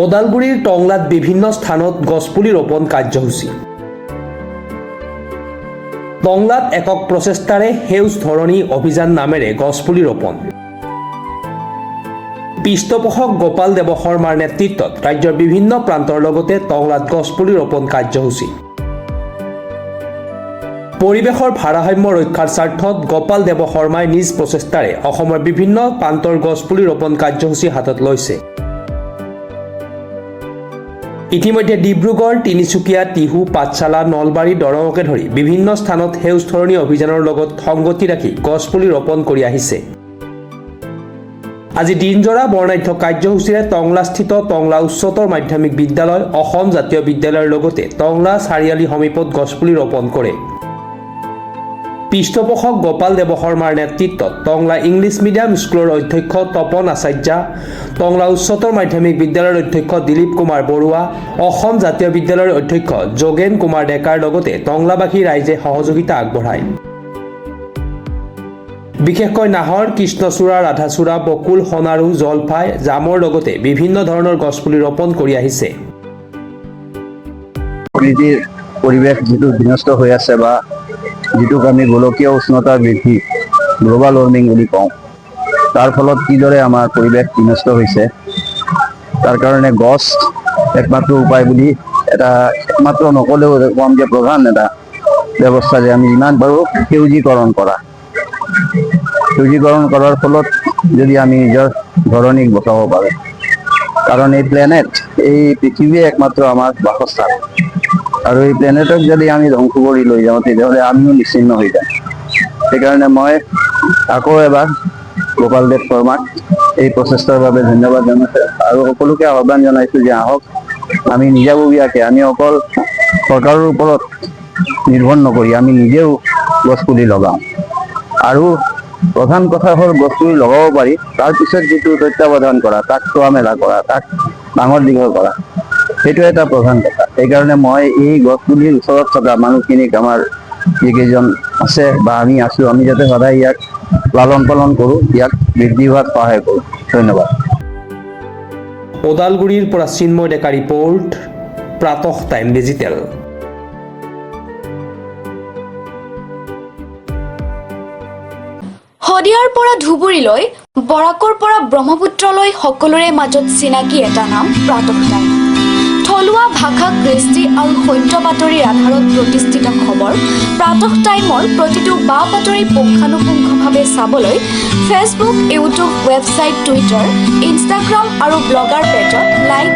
ওদালগুৰিৰ টংলাত বিভিন্ন স্থানত গছপুলি ৰোপণ কাৰ্যসূচী। টংলাত একক প্ৰচেষ্টাৰে সেউজ ধৰণী অভিযান নামেৰে গছপুলি ৰোপণ। পৃষ্ঠপোষক গোপাল দেৱ শৰ্মাৰ নেতৃত্বত ৰাজ্যৰ বিভিন্ন প্ৰান্তৰ লগতে টংলাত গছপুলি ৰোপণ কাৰ্যসূচী। পৰিৱেশৰ ভাৰসাম্য ৰক্ষাৰ স্বাৰ্থত গোপাল দেৱ শৰ্মাই নিজ প্ৰচেষ্টাৰে অসমৰ বিভিন্ন প্ৰান্তৰ গছপুলি ৰোপণ কাৰ্যসূচী হাতত লৈছে। ইতিমধ্যে ডিব্ৰুগড়, তিনিচুকীয়া, টিহু, পাঠশালা, নলবাৰী, দৰঙকে ধৰি বিভিন্ন স্থানত সেউজ ধৰণী অভিযানৰ লগত সংগতি ৰাখি গছপুলি ৰোপণ কৰি আহিছে। আজি দিনজোৰা বৰ্ণাঢ্য কাৰ্যসূচীৰে টংলাস্থিত টংলা উচ্চতৰ মাধ্যমিক বিদ্যালয়, অসম জাতীয় বিদ্যালয়ৰ লগতে টংলা চাৰিআলি সমীপত গছপুলি ৰোপণ কৰে। পৃষ্ঠপোষক গোপাল দেৱ শৰ্মাৰ নেতৃত্বত টংলা ইংলিছ মিডিয়াম স্কুলৰ অধ্যক্ষ তপন আচাৰ্য, টংলা উচ্চতৰ মাধ্যমিক বিদ্যালয়ৰ অধ্যক্ষ দিলীপ কুমাৰ বৰুৱা, অসম জাতীয় বিদ্যালয়ৰ অধ্যক্ষ যোগেন কুমাৰ ডেকাৰ লগতে টংলাবাসী ৰাইজে সহযোগিতা আগবঢ়ায়। বিশেষকৈ নাহৰ, কৃষ্ণচূড়া, ৰাধাচূড়া, বকুল, সোণাৰু, জলফাই, জামৰ লগতে বিভিন্ন ধৰণৰ গছপুলি ৰোপণ কৰি আহিছে। পৰিৱেশ যিটো বিনষ্ট হৈ আছে বা যিটোক আমি গোলকীয় উষ্ণতা বৃদ্ধি গ্লোবাল ৱাৰ্মিং বুলি কওঁ, তাৰ ফলত কিদৰে আমাৰ পৰিৱেশ বিনষ্ট হৈছে, তাৰ কাৰণে গছ একমাত্ৰ উপায় বুলি একমাত্ৰ নকলেও কম যে প্ৰধান এটা ব্যৱস্থা যে আমি যিমান পাৰোঁ সেউজীকৰণ কৰাৰ ফলত যদি আমি নিজৰ ধৰণীক বচাব পাৰোঁ। কাৰণ এই পৃথিৱী একমাত্ৰ আমাৰ বাসস্থান, আৰু এই প্লেনেটক যদি আমি ধ্বংস কৰি লৈ যাওঁ তেতিয়াহ'লে আমিও নিশ্চিন্ন হৈ যাম। সেইকাৰণে মই আকৌ এবাৰ গোপাল দেৱ শৰ্মাক এই প্ৰচেষ্টাৰ বাবে ধন্যবাদ জনাইছোঁ আৰু সকলোকে আহ্বান জনাইছোঁ যে আহক আমি নিজাববীয়াকৈ, আমি অকল চৰকাৰৰ ওপৰত নিৰ্ভৰ নকৰি আমি নিজেও গছপুলি লগাওঁ। আৰু প্ৰধান কথা হ'ল গছপুলি লগাব পাৰি, তাৰপিছত যিটো তত্বাৱধান কৰা, তাক চোৱা মেলা কৰা, তাক ডাঙৰ দীঘল কৰা, সেইটো এটা প্ৰধান কথা। সেইকাৰণে মই এই গছপুলিৰ ওচৰত থকা মানুহখিনিক, আমাৰ যিকেইজন আছে বা আমি আছোঁ, আমি যাতে সদায় ইয়াক লালন পালন কৰোঁ, ইয়াক বৃদ্ধি হোৱাত সহায় কৰোঁ। ধন্যবাদ। ওদালগুৰিৰ পৰা চিন্ময় ডেকা ৰিপৰ্ট, প্ৰাতঃ টাইম ডিজিটেল। শদিয়াৰ পৰা ধুবুৰীলৈ, বৰাকৰ পৰা ব্ৰহ্মপুত্ৰলৈ সকলোৰে মাজত চিনাকি এটা নাম প্ৰাতঃ টাইম। থলুৱা ভাষা, কৃষ্টি আৰু সত্য বাতৰিৰ আধাৰত প্ৰতিষ্ঠিত খবৰ প্ৰাতঃ টাইমৰ প্ৰতিটো বা বাতৰি পুংখানুপুংখভাৱে চাবলৈ Facebook, YouTube, website, Twitter, Instagram আৰু ব্লগাৰ পেজত লাইক